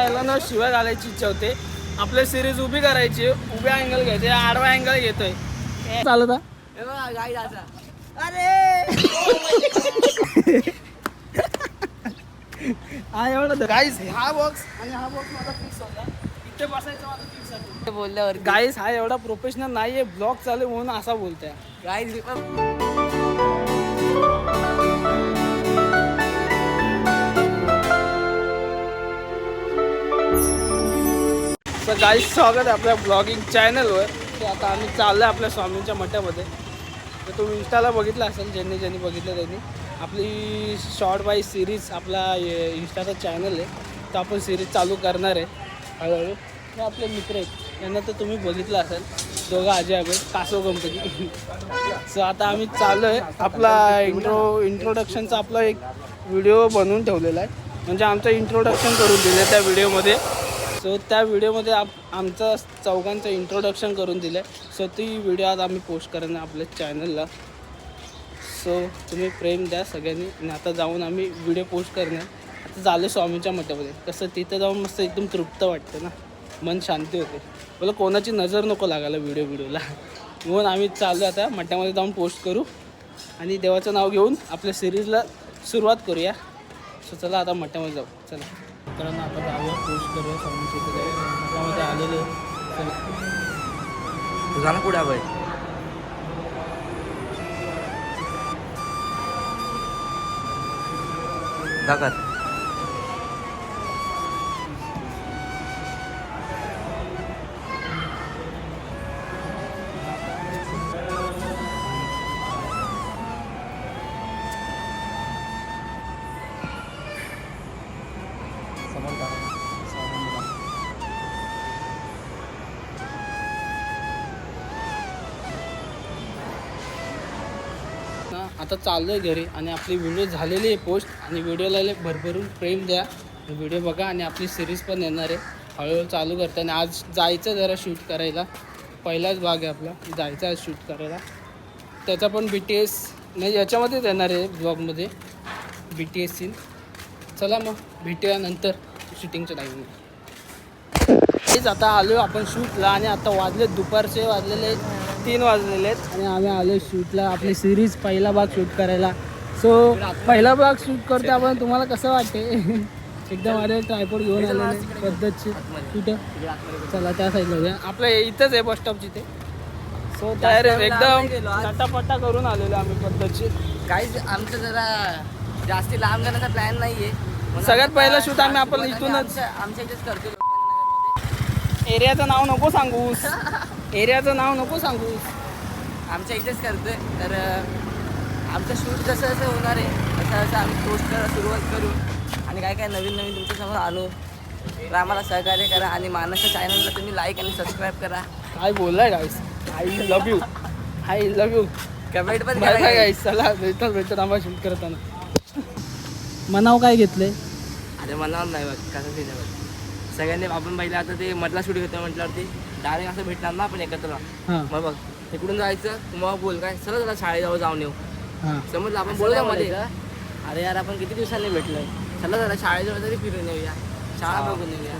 याला ना शिवाय घालायची इच्छा होते. आपल्या सिरीज उभी करायची, उभ्या अँगल घ्यायचे, आडवा अँगल घेतोय. चालत हा एवढं गाईस. हा बॉक्स आणि हा बॉक्स मला फिक्स होता. इथे बसायचं मला फिक्स होतं बोलल्यावर. गाईस हा एवढा प्रोफेशनल नाहीये, ब्लॉग चालू म्हणून असा बोलतोय गाईस. तर गाईस स्वागत आहे आपल्या ब्लॉगिंग चॅनलवर. तर आता आम्ही चाललो आहे आपल्या स्वामींच्या मठामध्ये. तर तुम्ही इंस्टाला बघितलं असेल, ज्यांनी बघितलं त्यांनी. आपली शॉर्ट बाय सिरीज आपला इंस्टाचा चॅनल आहे, तर आपण सिरीज चालू करणार आहे हळूहळू. हे आपले मित्र आहेत, त्यांना तर तुम्ही बघितलं असेल, दोघं अजय अभय कासो कंपनी. सो आता आम्ही चाललो आहे. आपला इंट्रोडक्शनचा आपला एक व्हिडिओ बनवून ठेवलेला आहे, म्हणजे आमचं इंट्रोडक्शन करून दिलं त्या व्हिडिओमध्ये. सो त्या व्हिडिओमध्ये आमचं चौघांचं इंट्रोडक्शन करून दिलं आहे. सो ती व्हिडिओ आज आम्ही पोस्ट करणार आपल्या चॅनलला. सो तुम्ही प्रेम द्या सगळ्यांनी. आणि आता जाऊन आम्ही व्हिडिओ पोस्ट करणार. आता झालं स्वामींच्या मठामध्ये. कसं तिथं जाऊन मस्त एकदम तृप्त वाटतं ना, मन शांती होते. बोला कोणाची नजर नको लागायला व्हिडिओला. म्हणून आम्ही चाललो आता मठामध्ये जाऊन पोस्ट करू आणि देवाचं नाव घेऊन आपल्या सिरीजला सुरुवात करूया. सो चला आता मठामध्ये जाऊ. चला मित्रांनो, आता जाऊया पोस्ट करूया स्वामींच्या इथे. मठामध्ये आलेले. चला झाला पुढे बाई दाखल. आता चाललो आहे घरी आणि आपली व्हिडिओ झालेली आहे पोस्ट. आणि व्हिडिओला भरभरून प्रेम द्या, व्हिडिओ बघा. आणि आपली सिरीज पण येणार आहे, हळूहळू चालू करते. आणि आज जायचं जरा शूट करायला. पहिलाच भाग आहे आपला, जायचा आहे शूट करायला. त्याचा पण BTS म्हणजे याच्यामध्येच येणार आहे ब्लॉगमध्ये, BTS सीन. चला मग भेटूया नंतर शूटिंगच्या टाईमला. तेच आता आलो आपण शूटला. आणि आता दुपारचे वाजलेले 3 वाजलेले आहेत. आणि आम्ही आलो शूटला, आपली सिरीज पहिला भाग शूट करायला. सो पहिला भाग शूट करतो आपण. तुम्हाला कसं वाटते? एकदम अरे ट्रायपॉड घेऊन आलेले पद्धतशीर. कुठं चला त्या साईडला जाऊया. आपल्या इथंच आहे बस स्टॉपची ते. सो तयार एकदम नटापटा करून आलेलो आम्ही पद्धतशीर. काहीच आमचं जरा जास्ती लांब जाण्याचा प्लॅन नाहीये. सगळ्यात पहिला शूट आम्ही आपण इथूनच आमच्या इथेच करतो. एरियाचं नाव नको सांगूस, एरियाचं नाव नको सांगूस. आमच्या इथेच करतोय. तर आमचं शूट जसं जसं होणार आहे तसं आम्ही पोस्ट करायला सुरुवात करू. आणि काय काय नवीन तुमच्यासमोर आणू. तर आम्हाला सहकार्य करा. आणि मानसच्या चॅनलला तुम्ही लाईक आणि सबस्क्राईब करा. काय बोललाय guys? I love you, I love you. Comment पण बाय बाय गाईस. चला भेटत आम्हाला शूट करताना. मनाव काय घेतलंय? अरे मनावर नाही बघ कसं त्याच्यावर. सगळ्यांनी आपण पहिले आता ते मधला शूट घेतो म्हटल्यावरती डायरेक्ट असं भेटणार ना आपण एकत्र. मग बघ तिकडून जायचं, तुम्हाला बोल काय चला जरा शाळेजवळ जाऊन येऊ. समजलं आपण बोलू मध्ये. अरे यार आपण किती दिवसांनी भेटलोय, चला जरा शाळेजवळ तरी फिरून येऊया, शाळा बघून येऊया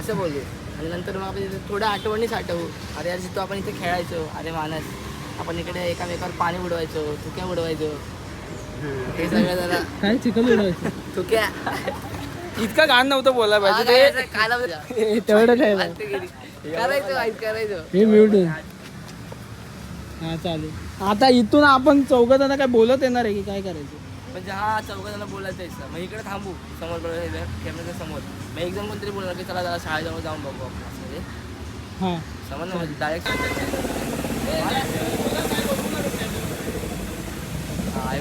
असं बोलू. आणि नंतर मग आपण थोड्या आठवणीच आठवू. अरे यार जिथं आपण इथे खेळायचो. अरे मानस आपण इकडे एकामेकावर पाणी उडवायचो, थुक्या उडवायचो. ते सगळं जरा काय चिकन उडवायचं थुक्या. इतकं घाण नव्हतं बोलायला पाहिजे ते. तेवढं काय करायचं हे मिळून. हा चालेल. आता इथून आपण चौघं जण काय बोलत येणार आहे की काय करायचं? म्हणजे हा चौघांना बोलायचं आहे. मग इकडे थांबू समोर कॅमेऱ्याच्या समोर. मग एकदम कोणतरी बोलणार की चला जरा शाळेजवळ जाऊन बघू आपण म्हणजे. हां समजलं म्हणजे डायरेक्ट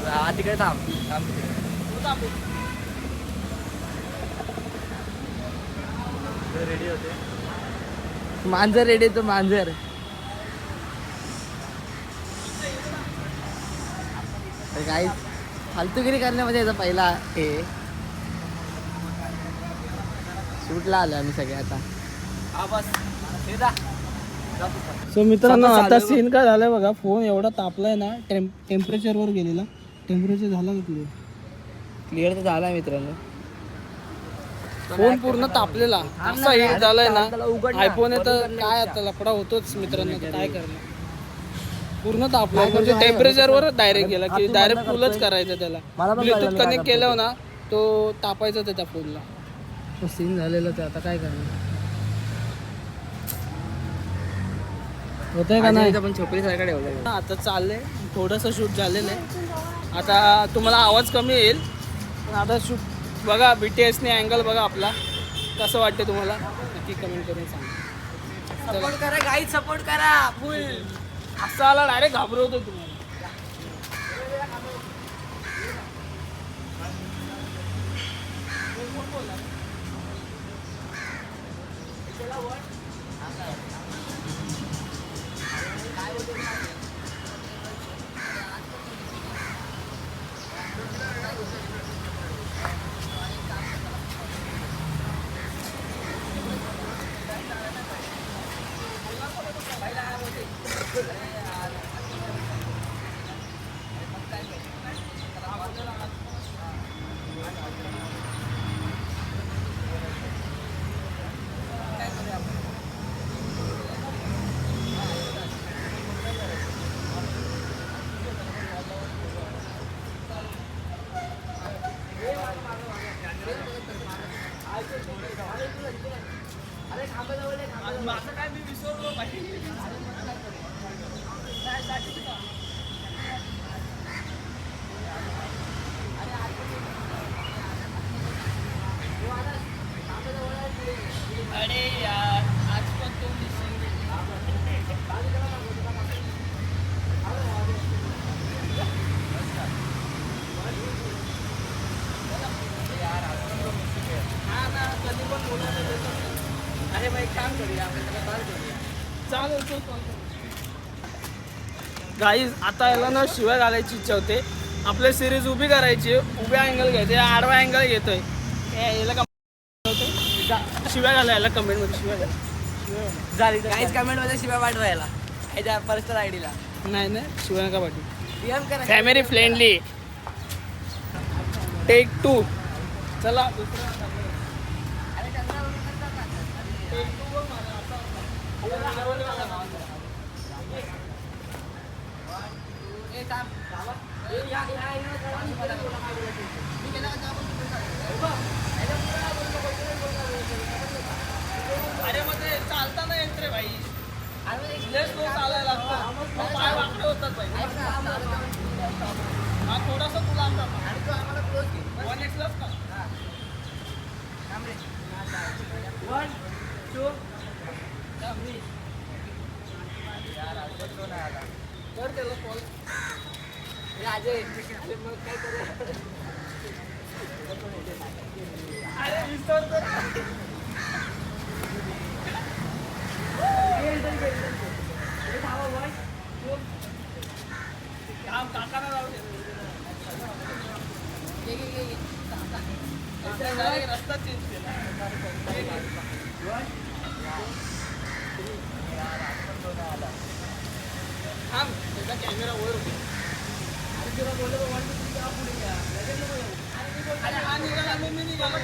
हा तिकडे थांब रेडी होते. मांजर रेडी तो मांजर. काही फालतूगिरी करण्यामध्ये याचा पहिला हे शूटला आलो आम्ही सगळे आता. सो मित्रांनो आता सीन काय झालंय बघा. फोन एवढा तापलाय ना, टेम्परेचरवर गेलेला. टेम्परेचर झाला का क्लिअर? क्लिअर तर झाला मित्रांनो. फोन पूर्ण तापलेला असा हीट झालाय ना आयफोन आहे तर काय आता लफडा होतोच मित्रांनो तर काय करणार पूर्ण तापला म्हणजे टेम्परेचरवर डायरेक्ट गेला की डायरेक्ट कूलच करायचं त्याला ब्लूटूथ कनेक्ट केलं ना तो तापायचा त्याच्या फोनला तो सीन झालेला ते आता काय करणार होतंय का नाही पण छोकरीसारखा ठेवलं आता चाललंय थोडंसं शूट झालेलं आहे आता तुम्हाला आवाज कमी येईल पण आता शूट बघा BTSने अँगल बघा आपला कसं वाटते तुम्हाला नक्की कमेंट करून सांगा सपोर्ट करा गाईड सपोर्ट करा फुल असा आला डायरेक्ट घाबरवतो तुम्हाला अरे यार आज पण तो अरे मग एक काम करूया आपण त्याला कॉल करूया चालेल गाईज आता याला ना शिवाय घालायची इच्छा होते आपली सिरीज उभी करायची उभ्या अँगल घ्यायचे आडवा अँगल घेतोय याला का शिवाय घालायला कमेंट मध्ये शिवाय झाली काहीच कमेंट मध्ये शिवाय पाठवायला ह्याच्या पर्सनल आयडीला नाही नाही शिवाय का पाठी DM करा फॅमिली फ्रेंडली टेक 2 चला अरे मध्ये चालताना येत रे भाई लय स्लो चालायला लागतं पाय वाकडे होतात भाई हा थोडासा तुला आमचा 1x का 1 2 कर त्याला कॉल मग काय करू अरे विसर काकाला जाऊ दे रस्ता चेंज केला थांब त्याचा कॅमेरा वर होते अरे हा निघाला मी निघालो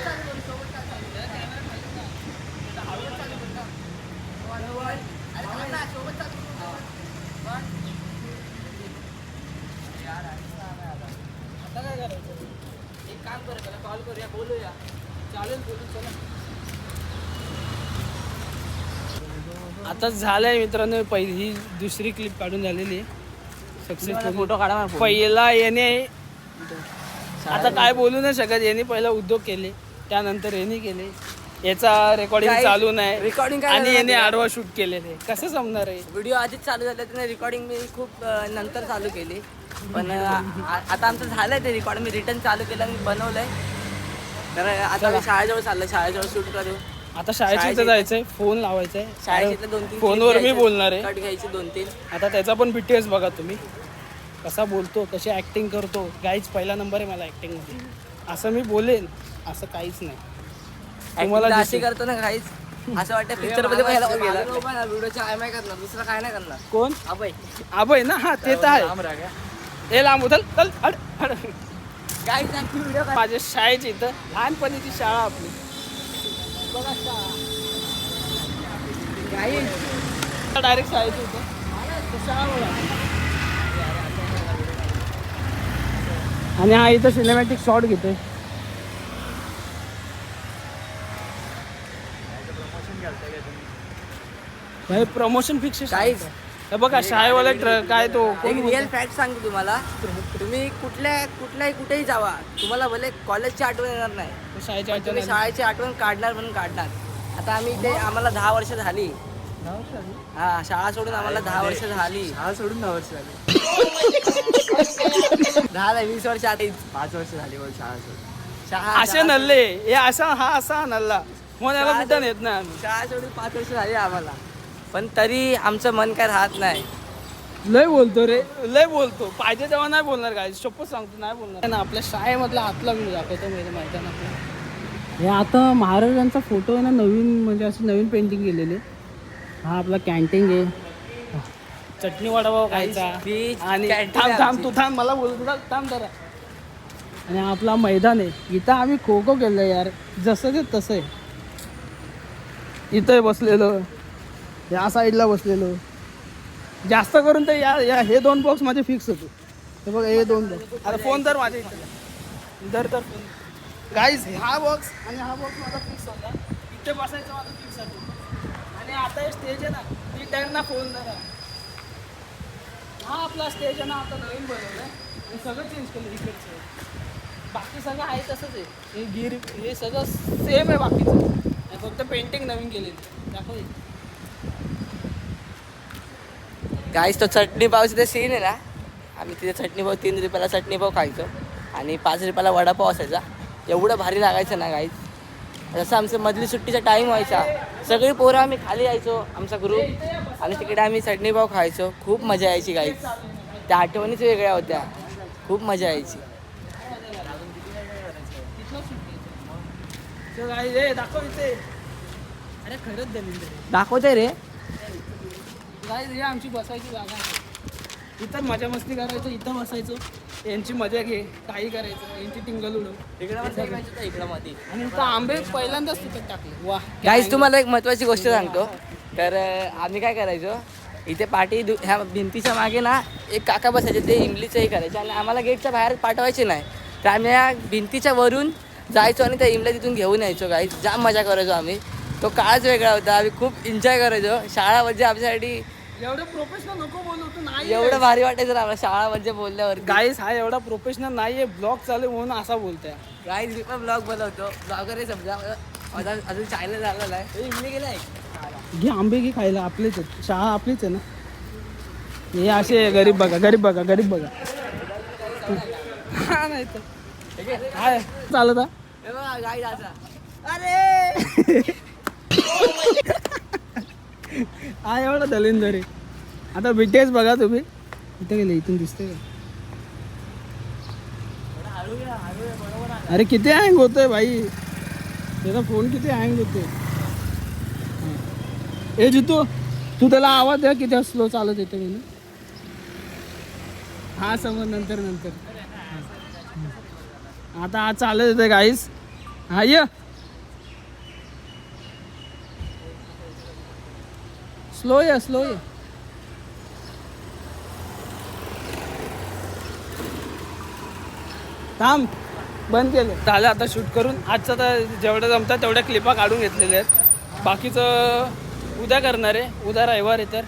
आता काय करायचं एक काम करूया त्याला कॉल करूया बोलूया चालेल बोलू चला आता झालंय मित्रांनो पहिली ही दुसरी क्लिप काढून झालेली आहे सक्सेसफुल फोटो काढा पहिला याने आता काय बोलू नाही शकत याने पहिला उद्योग केले त्यानंतर याने केले याचा रेकॉर्डिंग चालू नाही रेकॉर्डिंग आणि याने आडवा शूट केलेले कसं जमणार आहे व्हिडिओ आधीच चालू झाले त्याने रेकॉर्डिंग मी खूप नंतर चालू केली पण आता आमचं झालंय ते रेकॉर्ड मी रिटर्न चालू केलं आणि बनवलंय तर आता मी शाळेजवळ चाललंय शाळेजवळ शूट करू आता शाळेच्या इथं जायचंय फोन लावायचंय शाळेचे 2-3 फोनवर मी बोलणार आहे कट घ्यायचे 2-3 आता त्याचा पण BTS बघा तुम्ही कसा बोलतो कशी ऍक्टिंग करतो गाईच पहिला नंबर आहे मला ऍक्टिंग मध्ये असं मी बोलेन असं काहीच नाही तुम्हाला अशी करतो ना काहीच असं वाटतं पिक्चर मध्ये गेला व्हिडिओच्या आय करणार दुसरं काय नाही करणार कोण अभय अभय ना हा ते तर आहे हे लांब उचल चल हड काय व्हिडिओ माझ्या शाळेची इथं लहानपणीची शाळा आपली डायरेक्ट शाळेत होतं शाळा बघा. आणि हा इथं सिनेमॅटिक शॉट घेतोय. भाई प्रमोशन फिक्स काहीच बघा शाळेवाले काय तो कोण रिअल फॅक्ट सांगतो तुम्हाला. तुम्ही कुठेही जावा, तुम्हाला भले कॉलेजची आठवण येणार नाही, शाळेची पण तुम्ही शाळेची आठवण काढणार म्हणून काढणार. आता आम्ही इथे आम्हाला 10 वर्ष झाली. हा, शाळा सोडून आम्हाला 10 वर्ष झाली. शाळा सोडून 10 वर्ष झाली. 10 नाही 20 वर्ष आधी 5 वर्ष झाली बोल शाळा सोडून. असे नल्ले हे असा नल्ला मग याला कुठं नेत नाही आम्ही. शाळा सोडून 5 वर्ष झाली आम्हाला, पण तरी आमचं मन काय राहत नाही. लय बोलतो रे, लय बोलतो. पाहिजे तेव्हा नाही बोलणार काय, शपथ सांगतो नाही बोलणार ना. आपल्या शाळेमधला आतला व्हिडिओ दाखवतो माहिती मैदान आपलं. हे आता महाराजांचा फोटो आहे ना, नवीन म्हणजे अशी नवीन पेंटिंग केलेली. हा आपला कॅन्टीन आहे, चटणी वडापाव खायचा. आणि थांब तू थांब, मला बोलतो थांब जरा. आणि आपला मैदान आहे, इथं आम्ही खो खो केलं यार, जसं ते तसं आहे. इथं बसलेलो, या साईडला बसलेलो. जास्त करून तर या हे 2 बॉक्स माझे फिक्स होते. हे बघा हे 2 बॉक्स. आता फोन तर माझ्या इथे तर गाईज हा बॉक्स आणि हा बॉक्स माझा फिक्स होता. इथे बसायचं माझा फिक्स होता. आणि आता हे स्टेज आहे ना, ती त्यांना फोन धरा. हा आपला स्टेज आहे ना, आता नवीन बनवलं आहे. सगळं चेंज केलं इकडचं. बाकी सगळं आहे तसंच आहे. हे गिर हे सगळं सेम आहे बाकीचं, फक्त पेंटिंग नवीन केलेली. दाखव गाईस, तो चटणी पावचा ते सीन आहे ना, आम्ही तिथे चटणी पाव 3 रुपयाला चटणी पाव खायचो आणि 5 रुपयाला वडापाव असायचा. एवढं भारी लागायचं ना गाईस. जसं आमचं मधली सुट्टीचा टाईम व्हायचा, सगळी पोरं आम्ही खाली यायचो आमचा ग्रुप, आणि तिकडे आम्ही चटणी पाव खायचो. खूप मजा यायची गाईस. त्या आठवणीच वेगळ्या होत्या, खूप मजा यायची. दाखव इथे. अरे खरंच दलिंदर दाखवते रे. हे आमची बसायची जागा आहे. इथं मजा मस्ती करायचो, इथं बसायचो, यांची मजा घे, काही करायचं, यांची टिंगल उडव इकडं मध्ये. आणि इथं आंबे पहिल्यांदाच तिथं टाकले. वा गाईस, तुम्हाला एक महत्त्वाची गोष्ट सांगतो. तर आम्ही काय करायचो, इथे पाठी ह्या भिंतीच्या मागे ना एक काका बसायचे, ते इमलीचंही करायचे आणि आम्हाला गेटच्या बाहेर पाठवायचे नाही. तर आम्ही या भिंतीच्या वरून जायचो आणि त्या इमल्या तिथून घेऊन यायचो. गाईस, जाम मजा करायचो आम्ही. तो काळच वेगळा होता. आम्ही खूप एन्जॉय करायचो. शाळा म्हणजे आमच्यासाठी एवढं प्रोफेशनल नको बोलू तू. नाही एवढं भारी वाटायचं आम्हाला शाळा म्हणजे बोलल्यावर. गाईस हा एवढा प्रोफेशनल नाहीये, ब्लॉग चालू म्हणून असा बोलतोय. गाईस, मी पण ब्लॉग बनवतो, ब्लॉगर आहे समजा. अजून चॅनल झालेला आहे. इमली गेलाय, घे आंबे घे खायला. आपलेच आहेत, शाळा आपलीच आहे ना. हे असे गरीब बघा, गरीब बघा, गरीब बघा. हा नाही तर काय चालत हा. हे बघा गाईस असा. अरे हा एवढा दलिंदर आहे. आता बीटीएस बघा तुम्ही. इथं गेले, इथून दिसतंय का? अरे किती हँग होतोय भाई, त्याचा फोन किती हँग होतोय. हे जितू तू त्याला आवाज द्या किती स्लो चालत येतो म्हणून. हा समोर नंतर आता हा चालत येतोय गाईस. हा ये स्लो ये. थांब, बंद केलं. झालं आता शूट करून. आजचं तर जेवढं जमतात तेवढ्या क्लिपा काढून घेतलेल्या आहेत. बाकीचं उद्या करणार आहे. उद्या रविवार आहे तर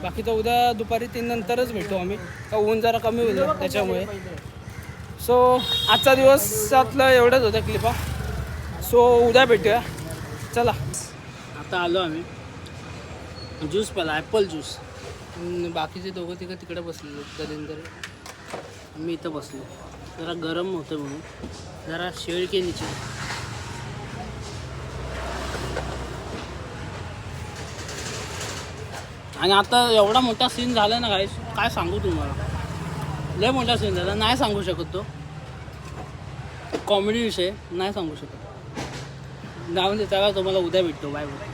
बाकीचं उद्या दुपारी 3 नंतरच भेटू आम्ही. का ऊन जरा कमी होईल त्याच्यामुळे. सो आजचा दिवसातलं एवढंच होतं क्लिपा. सो उद्या भेटूया. चला आता आलो आम्ही. ज्यूस प्याला, ॲपल ज्यूस. बाकीचे दोघं तिघं तिकडे बसलेलो, दलिंदर. मी इथं बसलो. जरा गरम होतं म्हणून जरा शेळ केलीची. आणि आता एवढा मोठा सीन झाला ना गाईस, काय सांगू तुम्हाला. लय मोठा सीन झाला, नाही सांगू शकत तो. कॉमेडी विषय नाही सांगू शकत. जाऊन त्याला तुम्हाला उद्या भेटतो. Bye bye.